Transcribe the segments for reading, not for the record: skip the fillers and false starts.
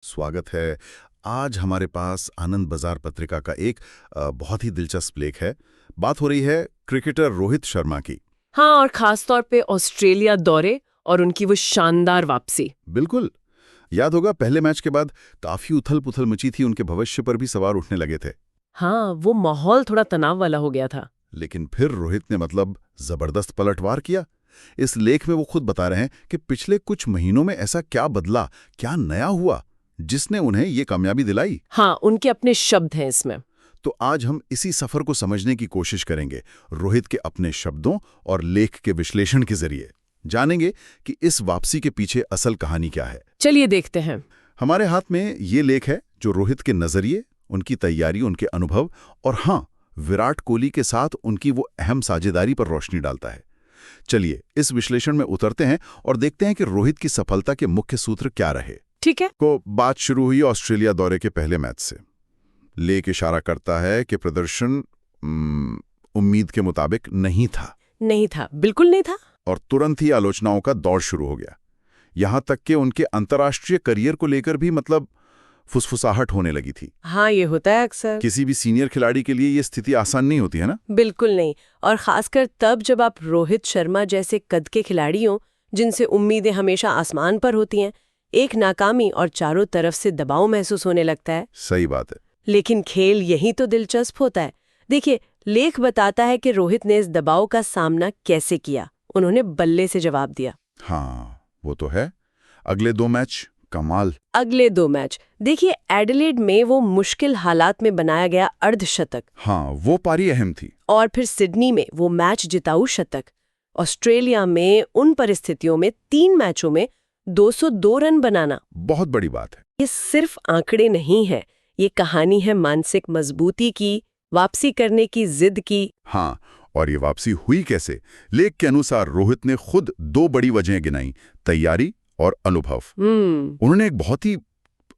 स्वागत है। आज हमारे पास आनंद बाजार पत्रिका का एक बहुत ही दिलचस्प लेख है। बात हो रही है क्रिकेटर रोहित शर्मा की। हाँ, और खास तौर पे ऑस्ट्रेलिया दौरे और उनकी वो शानदार वापसी। बिल्कुल, याद होगा पहले मैच के बाद काफी उथल-पुथल मची थी, उनके भविष्य पर भी सवाल उठने लगे थे। हाँ, वो माहौल थोड़ा तनाव वाला हो गया था। लेकिन फिर रोहित ने जबरदस्त पलटवार किया। इस लेख में वो खुद बता रहे हैं कि पिछले कुछ महीनों में ऐसा क्या बदला, क्या नया हुआ जिसने उन्हें ये कामयाबी दिलाई। हाँ, उनके अपने शब्द हैं इसमें। तो आज हम इसी सफर को समझने की कोशिश करेंगे, रोहित के अपने शब्दों और लेख के विश्लेषण के जरिए जानेंगे कि इस वापसी के पीछे असल कहानी क्या है। चलिए देखते हैं। हमारे हाथ में ये लेख है जो रोहित के नजरिए, उनकी तैयारी, उनके अनुभव और हाँ, विराट कोहली के साथ उनकी वो अहम साझेदारी पर रोशनी डालता है। चलिए इस विश्लेषण में उतरते हैं और देखते हैं कि रोहित की सफलता के मुख्य सूत्र क्या रहे। ठीक है। बात शुरू हुई ऑस्ट्रेलिया दौरे के पहले मैच से। लेख इशारा करता है कि प्रदर्शन उम्मीद के मुताबिक नहीं था। नहीं था, बिल्कुल नहीं था। और तुरंत ही आलोचनाओं का दौर शुरू हो गया। यहां तक कि उनके अंतर्राष्ट्रीय करियर को लेकर भी फुसफुसाहट होने लगी थी। हाँ, ये होता है अक्सर। किसी भी सीनियर खिलाड़ी के लिए ये स्थिति आसान नहीं होती है ना। बिल्कुल नहीं, और खासकर तब जब आप रोहित शर्मा जैसे कद के खिलाड़ी हों, जिनसे उम्मीदें हमेशा आसमान पर होती हैं, एक नाकामी और चारों तरफ से दबाव महसूस होने लगता है। सही बात है। लेकिन खेल यही तो दिलचस्प होता है। देखिए, लेख बताता है कि रोहित ने इस दबाव का सामना कैसे किया। उन्होंने बल्ले से जवाब दिया। हाँ, वो तो है। अगले 2 मैच कमाल। अगले 2 मैच देखिए, एडिलेड में वो मुश्किल हालात में बनाया गया अर्धशतक। हाँ, वो पारी अहम थी। और फिर सिडनी में वो मैच जिताऊ शतक। ऑस्ट्रेलिया में उन परिस्थितियों में 3 मैचों में 202 रन बनाना बहुत बड़ी बात है। ये सिर्फ आंकड़े नहीं है, ये कहानी है मानसिक मजबूती की, वापसी करने की जिद की। हाँ, और ये वापसी हुई कैसे? लेख के अनुसार रोहित ने खुद 2 बड़ी वजहें गिनाई, तैयारी और अनुभव। उन्होंने एक बहुत ही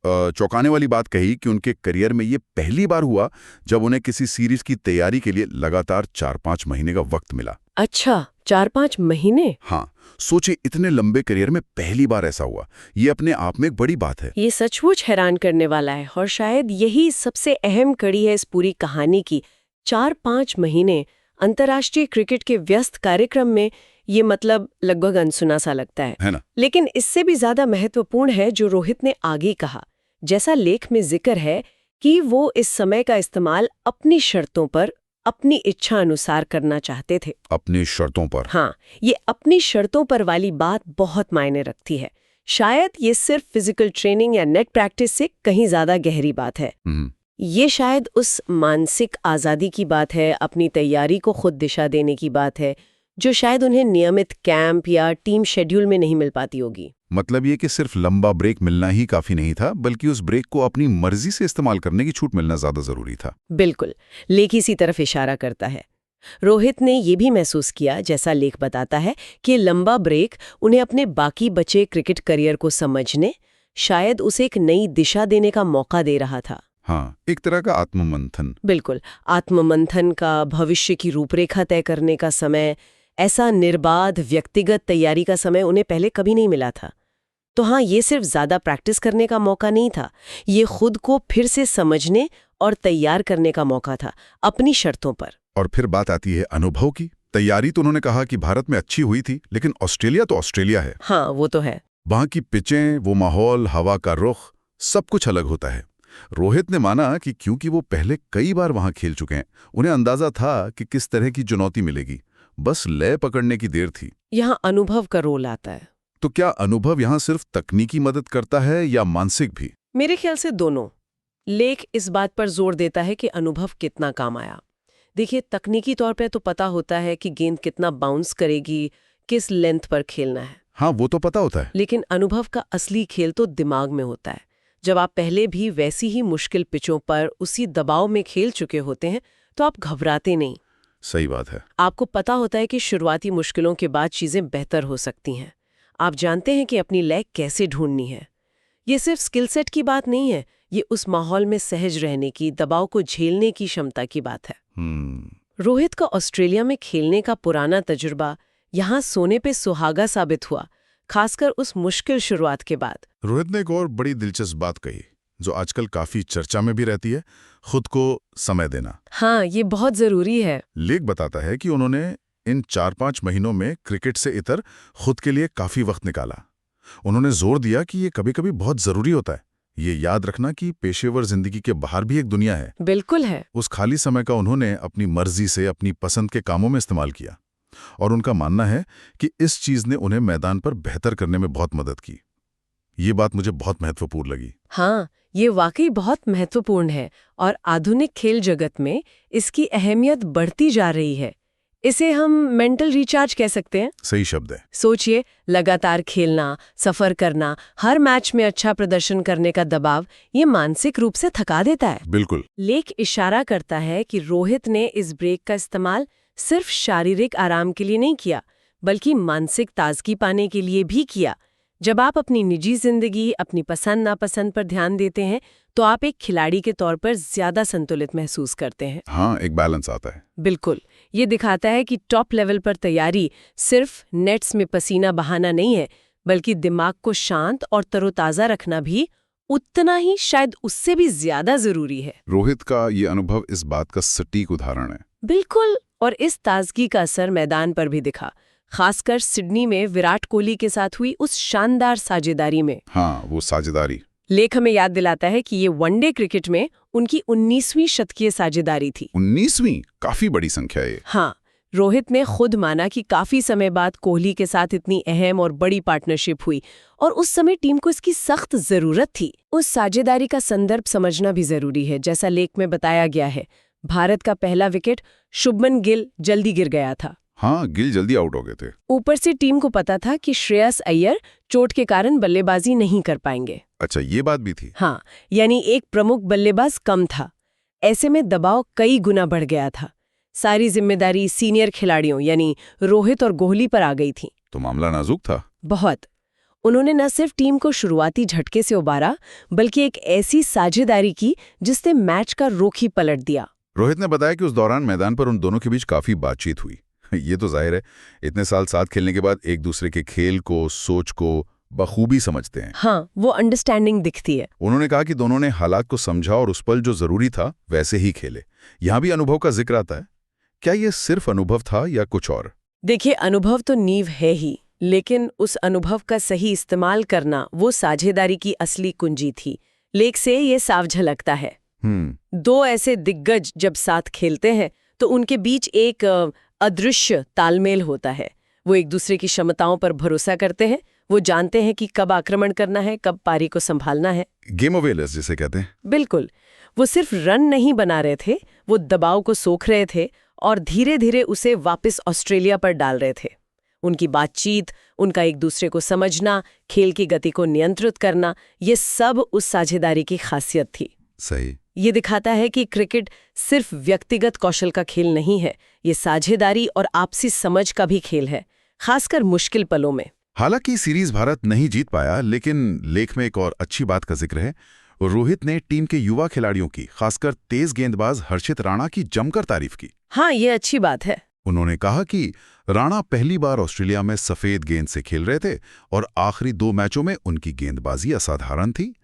चौंकाने वाली बात कही कि उनके करियर में ये पहली बार हुआ जब उन्हें किसी सीरीज की तैयारी के लिए लगातार 4-5 महीने का वक्त मिला। अच्छा, 4-5 महीने? हाँ, सोचिए इतने लंबे करियर में पहली बार ऐसा हुआ। ये अपने आप में एक बड़ी बात है। ये सचमुच हैरान करने वाला है, और शायद यही सबसे अहम कड़ी है इस पूरी कहानी की। 4-5 महीने अंतर्राष्ट्रीय क्रिकेट के व्यस्त कार्यक्रम में, ये लगभग अनसुना सा लगता है ना? लेकिन इससे भी ज्यादा महत्वपूर्ण है जो रोहित ने आगे कहा। जैसा लेख में जिक्र है कि वो इस समय का इस्तेमाल अपनी शर्तों पर, अपनी इच्छा अनुसार करना चाहते थे। अपनी शर्तों पर? हाँ, ये अपनी शर्तों पर वाली बात बहुत मायने रखती है। शायद ये सिर्फ फिजिकल ट्रेनिंग या नेट प्रैक्टिस से कहीं ज्यादा गहरी बात है। ये शायद उस मानसिक आज़ादी की बात है, अपनी तैयारी को खुद दिशा देने की बात है, जो शायद उन्हें नियमित कैंप या टीम शेड्यूल में नहीं मिल पाती होगी। मतलब ये कि सिर्फ लंबा ब्रेक मिलना ही काफी नहीं था, बल्कि उस ब्रेक को अपनी मर्जी से इस्तेमाल करने की छूट मिलना ज्यादा जरूरी था। बिल्कुल, लेख इसी तरफ इशारा करता है। रोहित ने ये भी महसूस किया, जैसा लेख बताता है, कि लंबा ब्रेक उन्हें अपने बाकी बचे क्रिकेट करियर को समझने, शायद उसे एक नई दिशा देने का मौका दे रहा था। हाँ, एक तरह का आत्ममंथन। बिल्कुल, आत्ममंथन का, भविष्य की रूपरेखा तय करने का समय। ऐसा निर्बाध व्यक्तिगत तैयारी का समय उन्हें पहले कभी नहीं मिला था। तो हाँ, ये सिर्फ ज्यादा प्रैक्टिस करने का मौका नहीं था, ये खुद को फिर से समझने और तैयार करने का मौका था, अपनी शर्तों पर। और फिर बात आती है अनुभव की। तैयारी तो उन्होंने कहा कि भारत में अच्छी हुई थी, लेकिन ऑस्ट्रेलिया तो ऑस्ट्रेलिया है। हाँ, वो तो है। वहां की पिचें, वो माहौल, हवा का रुख, सब कुछ अलग होता है। रोहित ने माना कि क्योंकि वो पहले कई बार वहां खेल चुके हैं, उन्हें अंदाजा था कि किस तरह की चुनौती मिलेगी। बस लय पकड़ने की देर थी। यहाँ अनुभव का रोल आता है। तो क्या अनुभव यहाँ सिर्फ तकनीकी मदद करता है या मानसिक भी? मेरे ख्याल से दोनों। लेख इस बात पर जोर देता है कि अनुभव कितना काम आया। देखिए, तकनीकी तौर पे तो पता होता है कि गेंद कितना बाउंस करेगी, किस लेंथ पर खेलना है। हाँ, वो तो पता होता है। लेकिन अनुभव का असली खेल तो दिमाग में होता है। जब आप पहले भी वैसी ही मुश्किल पिचों पर उसी दबाव में खेल चुके होते हैं, तो आप घबराते नहीं। सही बात है। आपको पता होता है कि शुरुआती मुश्किलों के बाद चीजें बेहतर हो सकती हैं। आप जानते हैं कि अपनी लय कैसे ढूंढनी है। ये सिर्फ स्किल सेट की बात नहीं है, ये उस माहौल में सहज रहने की, दबाव को झेलने की क्षमता की बात है। रोहित का ऑस्ट्रेलिया में खेलने का पुराना तजुर्बा यहाँ सोने पे सुहागा साबित हुआ। खासकर उस मुश्किल शुरुआत के बाद। रोहित ने एक और बड़ी दिलचस्प बात कही जो आजकल काफी चर्चा में भी रहती है, खुद को समय देना। हाँ, ये बहुत जरूरी है। लेख बताता है कि उन्होंने इन 4-5 महीनों में क्रिकेट से इतर खुद के लिए काफी वक्त निकाला। उन्होंने जोर दिया कि ये कभी-कभी बहुत जरूरी होता है, ये याद रखना कि पेशेवर जिंदगी के बाहर भी एक दुनिया है। बिल्कुल है। उस खाली समय का उन्होंने अपनी मर्जी से अपनी पसंद के कामों में इस्तेमाल किया और उनका मानना है कि इस चीज ने उन्हें मैदान पर बेहतर करने में बहुत मदद की। ये बात मुझे बहुत महत्वपूर्ण लगी। हाँ, ये वाकई बहुत महत्वपूर्ण है और आधुनिक खेल जगत में इसकी अहमियत बढ़ती जा रही है। इसे हम मेंटल रिचार्ज कह सकते हैं। सही शब्द है। सोचिए, लगातार खेलना, सफर करना, हर मैच में अच्छा प्रदर्शन करने का दबाव, ये मानसिक रूप से थका देता है। बिल्कुल। लेख इशारा करता है कि रोहित ने इस ब्रेक का इस्तेमाल सिर्फ शारीरिक आराम के लिए नहीं किया, बल्कि मानसिक ताजगी पाने के लिए भी किया। जब आप अपनी निजी जिंदगी, अपनी पसंद नापसंद पर ध्यान देते हैं, तो आप एक खिलाड़ी के तौर पर ज्यादा संतुलित महसूस करते हैं। हाँ, एक बैलेंस आता है। बिल्कुल। ये दिखाता है कि टॉप लेवल पर तैयारी सिर्फ नेट्स में पसीना बहाना नहीं है, बल्कि दिमाग को शांत और तरोताजा रखना भी उतना ही, शायद उससे भी ज्यादा जरूरी है। रोहित का ये अनुभव इस बात का सटीक उदाहरण है। बिल्कुल। और इस ताजगी का असर मैदान पर भी दिखा, खासकर सिडनी में विराट कोहली के साथ हुई उस शानदार साझेदारी में। हाँ, वो साझेदारी। लेख हमें याद दिलाता है कि ये वनडे क्रिकेट में उनकी 19वीं शतकीय साझेदारी थी। 19वीं? काफी बड़ी संख्या है। हाँ, रोहित ने खुद माना कि काफी समय बाद कोहली के साथ इतनी अहम और बड़ी पार्टनरशिप हुई और उस समय टीम को इसकी सख्त जरूरत थी। उस साझेदारी का संदर्भ समझना भी जरूरी है। जैसा लेख में बताया गया है, भारत का पहला विकेट शुभमन गिल जल्दी गिर गया था। हाँ, गिल जल्दी आउट हो गए थे। ऊपर से टीम को पता था कि श्रेयस अय्यर चोट के कारण बल्लेबाजी नहीं कर पाएंगे। अच्छा, ये बात भी थी। हाँ, यानी एक प्रमुख बल्लेबाज कम था। ऐसे में दबाव कई गुना बढ़ गया था। सारी जिम्मेदारी सीनियर खिलाड़ियों यानी रोहित और कोहली पर आ गई थी। तो मामला नाजुक था। बहुत। उन्होंने न सिर्फ टीम को शुरुआती झटके से उबारा, बल्कि एक ऐसी साझेदारी की जिसने मैच का रुख ही पलट दिया। रोहित ने बताया कि उस दौरान मैदान पर उन दोनों के बीच काफी बातचीत हुई। ये तो जाहिर है, इतने साल साथ खेलने के बाद एक दूसरे के खेल को, सोच को बखूबी समझते हैं। हाँ, वो अंडरस्टैंडिंग दिखती है। उन्होंने कहा कि दोनों ने हालात को समझा और उस पल जो जरूरी था वैसे ही खेले। यहाँ भी अनुभव का जिक्र आता है। क्या ये सिर्फ अनुभव था या कुछ और? देखिए, अनुभव तो नींव है ही, लेकिन उस अनुभव का सही इस्तेमाल करना वो साझेदारी की असली कुंजी थी। लेख से ये साफ झलकता है। दो ऐसे दिग्गज जब साथ खेलते हैं तो उनके बीच एक अदृश्य तालमेल होता है। वो एक दूसरे की क्षमताओं पर भरोसा करते हैं। वो जानते हैं कि कब आक्रमण करना है, कब पारी को संभालना है। गेम ऑफ वेलर्स जिसे कहते हैं। बिल्कुल। वो सिर्फ रन नहीं बना रहे थे, वो दबाव को सोख रहे थे और धीरे धीरे उसे वापस ऑस्ट्रेलिया पर डाल रहे थे। उनकी बातचीत, उनका एक दूसरे को समझना, खेल की गति को नियंत्रित करना, ये सब उस साझेदारी की खासियत थी। सही। ये दिखाता है कि क्रिकेट सिर्फ व्यक्तिगत कौशल का खेल नहीं है, ये साझेदारी और आपसी समझ का भी खेल है, खासकर मुश्किल पलों में। हालांकि सीरीज भारत नहीं जीत पाया, लेकिन लेख में एक और अच्छी बात का जिक्र है। रोहित ने टीम के युवा खिलाड़ियों की, खासकर तेज गेंदबाज हर्षित राणा की जमकर तारीफ की। हाँ, ये अच्छी बात है। उन्होंने कहा कि राणा पहली बार ऑस्ट्रेलिया में सफेद गेंद से खेल रहे थे और आखिरी 2 मैचों में उनकी गेंदबाजी असाधारण थी।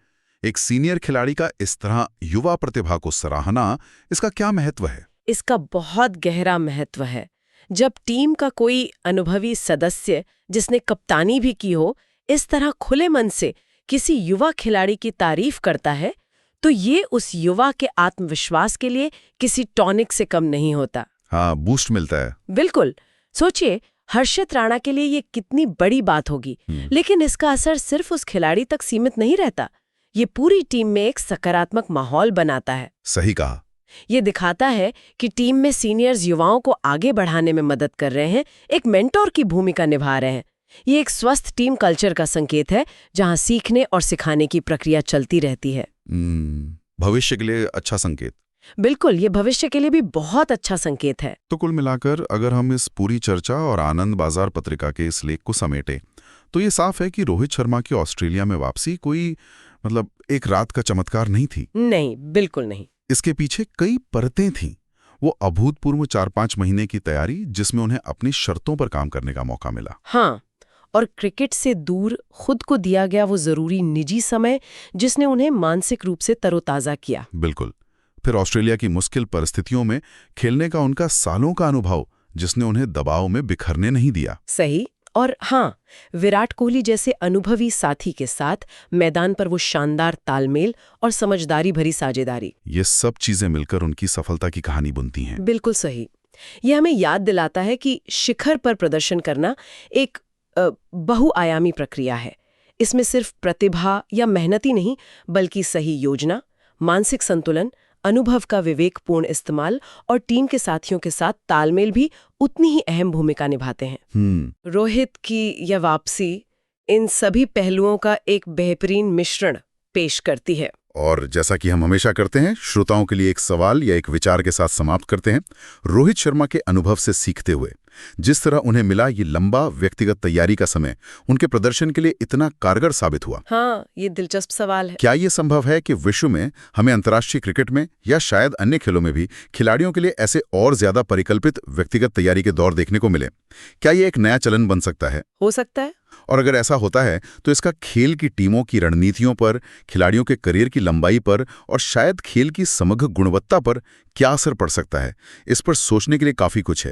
एक सीनियर खिलाड़ी का इस तरह युवा प्रतिभा को सराहना, इसका क्या महत्व है? इसका बहुत गहरा महत्व है। जब टीम का कोई अनुभवी सदस्य, जिसने कप्तानी भी की हो, इस तरह खुले मन से किसी युवा खिलाड़ी की तारीफ करता है, तो ये उस युवा के आत्मविश्वास के लिए किसी टॉनिक से कम नहीं होता। हाँ, बूस्ट मिलता है। बिल्कुल। सोचिए, हर्षित राणा के लिए ये कितनी बड़ी बात होगी। लेकिन इसका असर सिर्फ उस खिलाड़ी तक सीमित नहीं रहता, ये पूरी टीम में एक सकारात्मक माहौल बनाता है। सही कहा। ये दिखाता है कि टीम में सीनियर्स युवाओं को आगे बढ़ाने में मदद कर रहे हैं, एक मेंटोर की भूमिका निभा रहे हैं। ये एक स्वस्थ टीम कल्चर का संकेत है, जहां सीखने और सिखाने की प्रक्रिया चलती रहती है। भविष्य के लिए अच्छा संकेत। बिल्कुल, ये भविष्य के लिए भी बहुत अच्छा संकेत है। तो कुल मिलाकर अगर हम इस पूरी चर्चा और आनंद बाजार पत्रिका के इस लेख को समेटें, तो ये साफ है कि रोहित शर्मा की ऑस्ट्रेलिया में वापसी कोई एक रात का चमत्कार नहीं थी। नहीं, बिल्कुल नहीं। इसके पीछे कई परतें थीं। वो अभूतपूर्व 4-5 महीने की तैयारी, जिसमें उन्हें अपनी शर्तों पर काम करने का मौका मिला। हाँ, और क्रिकेट से दूर खुद को दिया गया वो जरूरी निजी समय जिसने उन्हें मानसिक रूप से तरोताजा किया। बिल्कुल। फिर ऑस्ट्रेलिया की मुश्किल परिस्थितियों में खेलने का उनका सालों का अनुभव जिसने उन्हें दबाव में बिखरने नहीं दिया। सही। और हाँ, विराट कोहली जैसे अनुभवी साथी के साथ मैदान पर वो शानदार तालमेल और समझदारी भरी साझेदारी, ये सब चीजें मिलकर उनकी सफलता की कहानी बुनती हैं। बिल्कुल सही। ये हमें याद दिलाता है कि शिखर पर प्रदर्शन करना एक बहुआयामी प्रक्रिया है। इसमें सिर्फ प्रतिभा या मेहनत ही नहीं, बल्कि सही योजना, मानसिक संतुलन, अनुभव का विवेकपूर्ण इस्तेमाल और टीम के साथियों के साथ तालमेल भी उतनी ही अहम भूमिका निभाते हैं। रोहित की यह वापसी इन सभी पहलुओं का एक बेहतरीन मिश्रण पेश करती है। और जैसा कि हम हमेशा करते हैं, श्रोताओं के लिए एक सवाल या एक विचार के साथ समाप्त करते हैं। रोहित शर्मा के अनुभव से सीखते हुए जिस तरह उन्हें मिला ये लंबा व्यक्तिगत तैयारी का समय उनके प्रदर्शन के लिए इतना कारगर साबित हुआ। हाँ, ये दिलचस्प सवाल है। क्या ये संभव है कि विश्व में हमें अंतर्राष्ट्रीय क्रिकेट में या शायद अन्य खेलों में भी खिलाड़ियों के लिए ऐसे और ज्यादा परिकल्पित व्यक्तिगत तैयारी के दौर देखने को मिले? क्या ये एक नया चलन बन सकता है? हो सकता है। और अगर ऐसा होता है तो इसका खेल की टीमों की रणनीतियों पर, खिलाड़ियों के करियर की लंबाई पर और शायद खेल की समग्र गुणवत्ता पर क्या असर पड़ सकता है? इस पर सोचने के लिए काफी कुछ है।